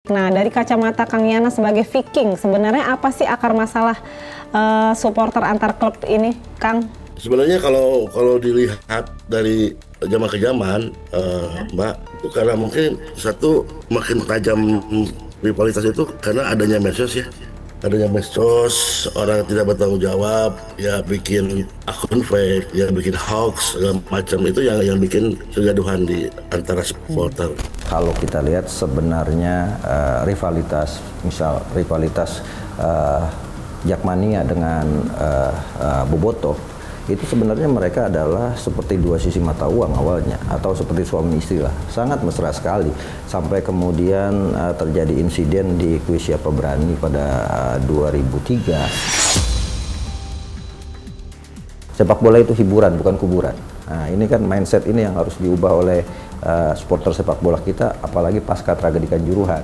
Nah, dari kacamata Kang Yana sebagai Viking, sebenarnya apa sih akar masalah supporter antar klub ini, Kang? Sebenarnya kalau dilihat dari zaman ke zaman, Mbak, itu karena mungkin satu makin tajam rivalitas itu karena adanya medsos ya. Adanya medsos, orang tidak bertanggung jawab, ya bikin akun fake, ya bikin hoax, segala macam itu yang bikin kegaduhan di antara supporter. Kalau kita lihat sebenarnya rivalitas Jakmania dengan Bobotoh itu sebenarnya mereka adalah seperti dua sisi mata uang awalnya, atau seperti suami istri lah, sangat mesra sekali sampai kemudian terjadi insiden di kuis Siapa Berani pada 2003. Sepak bola itu hiburan, bukan kuburan. Nah, ini kan mindset ini yang harus diubah oleh supporter sepak bola kita, apalagi pasca tragedi Kanjuruhan.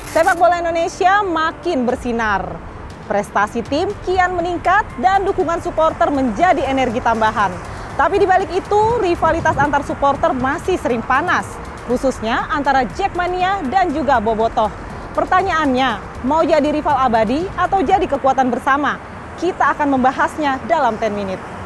Sepak bola Indonesia makin bersinar. Prestasi tim kian meningkat dan dukungan supporter menjadi energi tambahan. Tapi di balik itu, rivalitas antar supporter masih sering panas, khususnya antara Jakmania dan juga Bobotoh. Pertanyaannya, mau jadi rival abadi atau jadi kekuatan bersama? Kita akan membahasnya dalam 10 Minutes.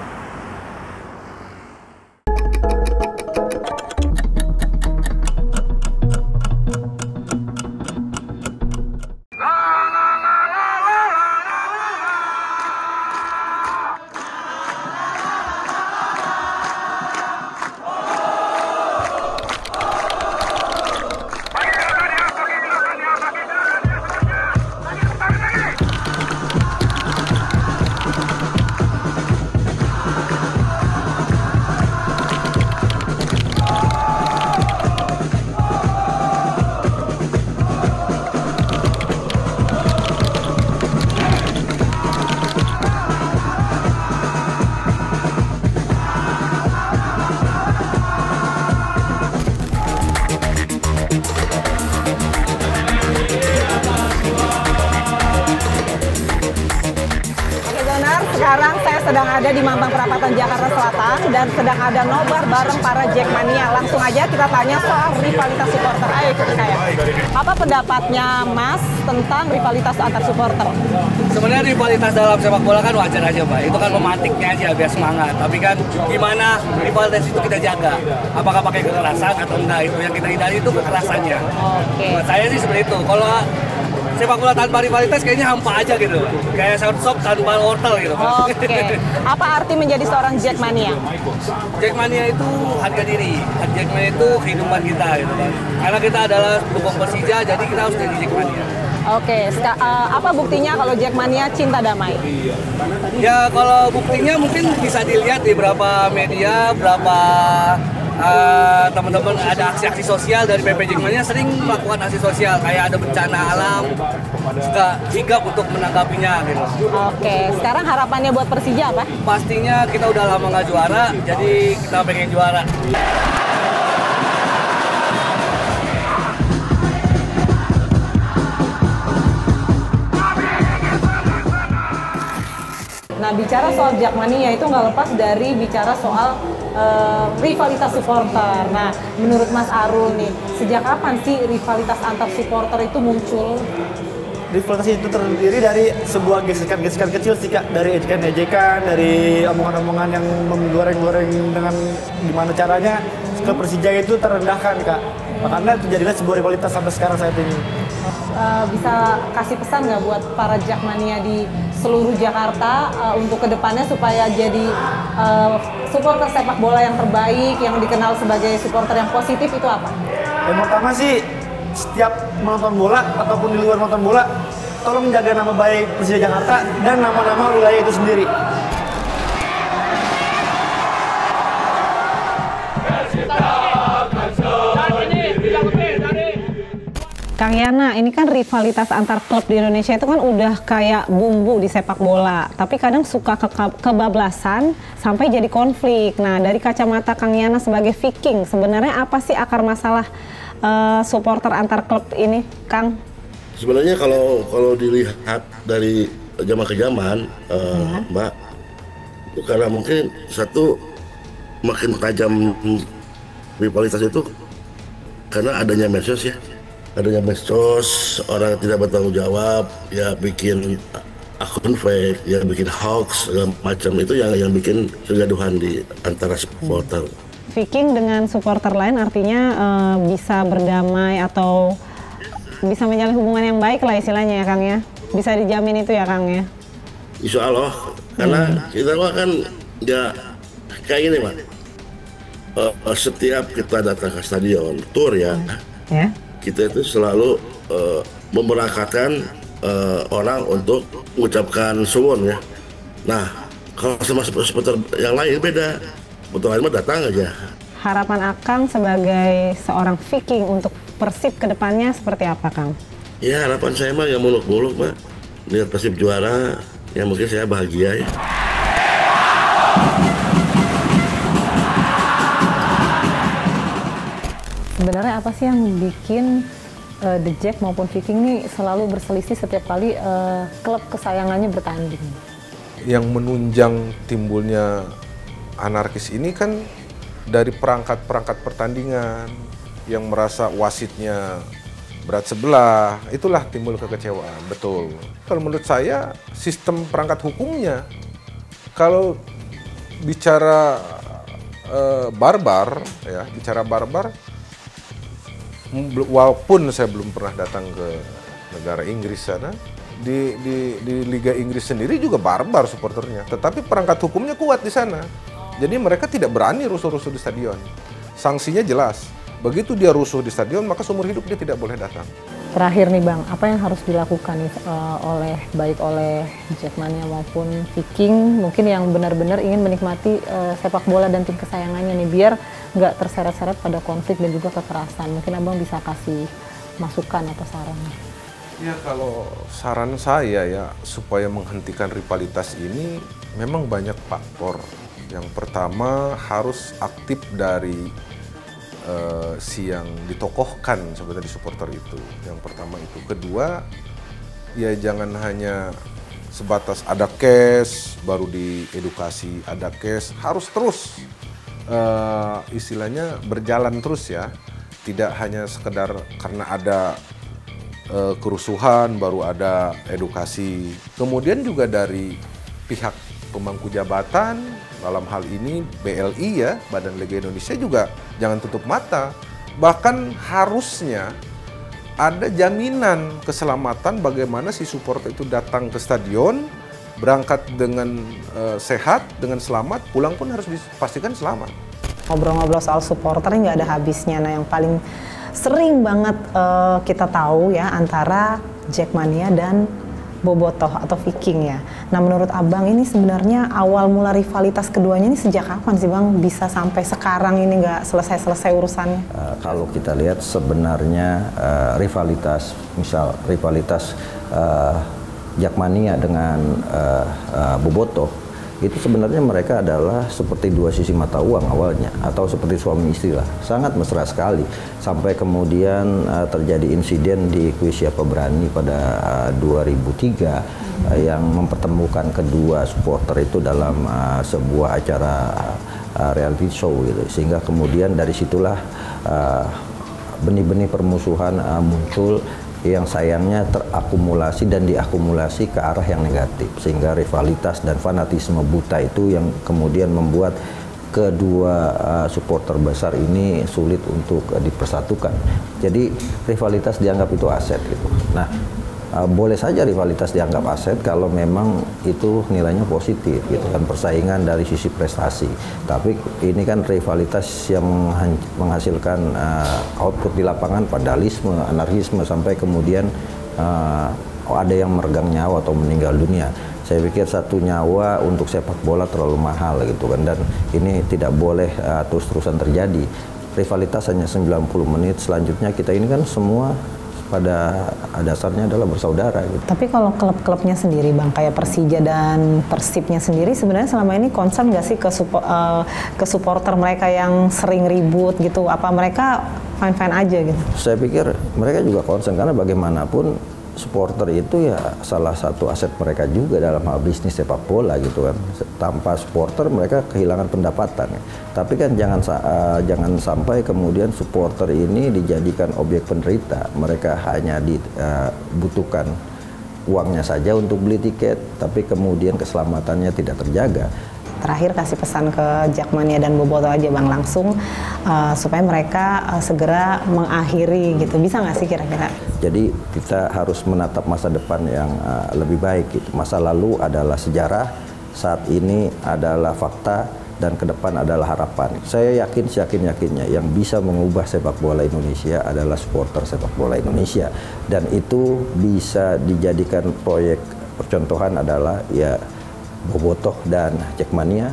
Sekarang saya sedang ada di Mampang Perapatan, Jakarta Selatan, dan sedang ada nobar bareng para Jakmania. Langsung aja kita tanya soal rivalitas supporter. Ayo ikuti saya. Apa pendapatnya Mas tentang rivalitas antar supporter? Sebenarnya rivalitas dalam sepak bola kan wajar aja, Mbak. Itu kan memantiknya aja biar semangat. Tapi kan gimana rivalitas itu kita jaga? Apakah pakai kekerasan atau enggak? Itu yang kita hindari itu kekerasannya. Oke. Buat saya sih seperti itu. Kalau sepak bola tanpa rivalitas kayaknya hampa aja gitu, kayak shop tanpa wortel gitu. Oke. Apa arti menjadi seorang Jakmania? Jakmania itu harga diri, Jakmania itu kehidupan kita gitu kan. Karena kita adalah dukung Persija, jadi kita harus jadi Jakmania. Oke. Apa buktinya kalau Jakmania cinta damai? Ya kalau buktinya mungkin bisa dilihat di beberapa media, berapa teman-teman ada aksi-aksi sosial dari PP Jakmania sering melakukan aksi sosial, kayak ada bencana alam, suka sigap untuk menanggapinya gitu. Oke, sekarang harapannya buat Persija apa? Pastinya kita udah lama nggak juara, jadi kita pengen juara. Nah, bicara soal Jakmania itu nggak lepas dari bicara soal rivalitas supporter. Nah, menurut Mas Arul nih, sejak kapan sih rivalitas antar supporter itu muncul? Rivalitas itu terdiri dari sebuah gesekan-gesekan kecil sih Kak, dari ejekan-ejekan, dari omongan-omongan yang menggoreng-goreng dengan gimana caranya klub Persija itu terendahkan Kak. Makanya terjadilah sebuah rivalitas sampai sekarang saat ini. Bisa kasih pesan nggak buat para Jakmania di seluruh Jakarta untuk kedepannya supaya jadi supporter sepak bola yang terbaik, yang dikenal sebagai supporter yang positif itu apa? Yang pertama sih, setiap menonton bola ataupun di luar menonton bola, tolong jaga nama baik Persija Jakarta dan nama-nama wilayah itu sendiri. Kang Yana, ini kan rivalitas antar klub di Indonesia itu kan udah kayak bumbu di sepak bola, tapi kadang suka kebablasan sampai jadi konflik. Nah, dari kacamata Kang Yana sebagai Viking, sebenarnya apa sih akar masalah supporter antar klub ini, Kang? Sebenarnya kalau dilihat dari zaman ke zaman, Mbak, itu karena mungkin satu makin tajam rivalitas itu karena adanya medsos ya. adanya medsos, orang tidak bertanggung jawab, ya bikin akun fake, ya bikin hoax segala macam, itu yang bikin kegaduhan di antara supporter. Viking dengan supporter lain artinya bisa berdamai atau bisa menjalin hubungan yang baik lah istilahnya ya Kang ya. Bisa dijamin itu ya Kang ya. Insya Allah, karena kita kan ya kayak gini Pak. Setiap kita datang ke stadion tour ya. Kita itu selalu memberangkatkan orang untuk mengucapkan suwun ya. Nah, kalau sama supporter yang lain beda. Supporter lain mah datang aja. Harapan Akang sebagai seorang Viking untuk Persib ke depannya seperti apa, Kang? Ya, harapan saya mah yang muluk-muluk, Pak. Lihat Persib juara, ya mungkin saya bahagia ya. Sebenarnya apa sih yang bikin The Jack maupun Viking ini selalu berselisih setiap kali klub kesayangannya bertanding? Yang menunjang timbulnya anarkis ini kan dari perangkat-perangkat pertandingan yang merasa wasitnya berat sebelah, itulah timbul kekecewaan, betul. Kalau menurut saya sistem perangkat hukumnya, kalau bicara barbar, ya bicara barbar, walaupun saya belum pernah datang ke negara Inggris sana, di Liga Inggris sendiri juga barbar supporternya, tetapi perangkat hukumnya kuat di sana. Jadi mereka tidak berani rusuh-rusuh di stadion. Sanksinya jelas. Begitu dia rusuh di stadion, maka seumur hidup dia tidak boleh datang. Terakhir nih Bang, apa yang harus dilakukan nih baik oleh Jackmania maupun Viking, mungkin yang benar-benar ingin menikmati sepak bola dan tim kesayangannya nih, biar nggak terseret-seret pada konflik dan juga kekerasan. Mungkin Abang bisa kasih masukan atau saran. Ya kalau saran saya ya, supaya menghentikan rivalitas ini memang banyak faktor. Yang pertama harus aktif dari si yang ditokohkan sebenarnya di supporter itu. Yang pertama itu. Kedua, ya jangan hanya sebatas ada case baru diedukasi, ada case harus terus istilahnya berjalan terus ya. Tidak hanya sekedar karena ada kerusuhan baru ada edukasi. Kemudian juga dari pihak pemangku jabatan, dalam hal ini BLI ya, Badan Liga Indonesia juga jangan tutup mata. Bahkan harusnya ada jaminan keselamatan bagaimana si supporter itu datang ke stadion, berangkat dengan sehat, dengan selamat, pulang pun harus dipastikan selamat. Ngobrol-ngobrol soal supporter nggak ada habisnya. Nah yang paling sering banget kita tahu ya antara Jackmania dan Bobotoh atau Viking ya. Nah menurut Abang ini sebenarnya awal mula rivalitas keduanya ini sejak kapan sih Bang bisa sampai sekarang ini nggak selesai-selesai urusannya? Kalau kita lihat sebenarnya rivalitas Jackmania dengan Bobotoh itu sebenarnya mereka adalah seperti dua sisi mata uang awalnya, atau seperti suami istri lah, sangat mesra sekali sampai kemudian terjadi insiden di Kuis Siapa Berani pada 2003 yang mempertemukan kedua supporter itu dalam sebuah acara reality show gitu, sehingga kemudian dari situlah benih-benih permusuhan muncul yang sayangnya terakumulasi dan diakumulasi ke arah yang negatif, sehingga rivalitas dan fanatisme buta itu yang kemudian membuat kedua supporter besar ini sulit untuk dipersatukan. Jadi rivalitas dianggap itu aset gitu. Nah, boleh saja rivalitas dianggap aset kalau memang itu nilainya positif gitu kan, persaingan dari sisi prestasi. Tapi ini kan rivalitas yang menghasilkan output di lapangan, vandalisme, anarkisme, sampai kemudian ada yang meregang nyawa atau meninggal dunia. Saya pikir satu nyawa untuk sepak bola terlalu mahal gitu kan, dan ini tidak boleh terus-terusan terjadi. Rivalitas hanya 90 menit, selanjutnya kita ini kan semua pada dasarnya adalah bersaudara gitu. Tapi kalau klub-klubnya sendiri Bang, kayak Persija dan Persibnya sendiri sebenarnya selama ini concern nggak sih ke supporter mereka yang sering ribut gitu? Apa mereka fine-fine aja gitu? Saya pikir mereka juga concern, karena bagaimanapun supporter itu ya salah satu aset mereka juga dalam hal bisnis sepak bola gitu kan. Tanpa supporter mereka kehilangan pendapatan. Tapi kan jangan sampai kemudian supporter ini dijadikan objek penderita. Mereka hanya dibutuhkan uangnya saja untuk beli tiket, tapi kemudian keselamatannya tidak terjaga. Terakhir kasih pesan ke Jakmania dan Boboto aja Bang langsung supaya mereka segera mengakhiri gitu. Bisa nggak sih kira-kira? Jadi kita harus menatap masa depan yang lebih baik gitu. Masa lalu adalah sejarah, saat ini adalah fakta, dan ke depan adalah harapan. Saya yakin seyakin-yakinnya yang bisa mengubah sepak bola Indonesia adalah supporter sepak bola Indonesia. Dan itu bisa dijadikan proyek percontohan adalah ya Bobotoh dan Jakmania.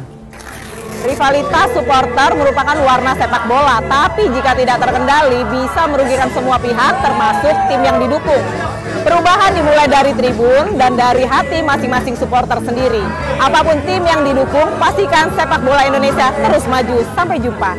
Rivalitas supporter merupakan warna sepak bola, tapi jika tidak terkendali bisa merugikan semua pihak termasuk tim yang didukung. Perubahan dimulai dari tribun dan dari hati masing-masing supporter sendiri. Apapun tim yang didukung, pastikan sepak bola Indonesia terus maju. Sampai jumpa.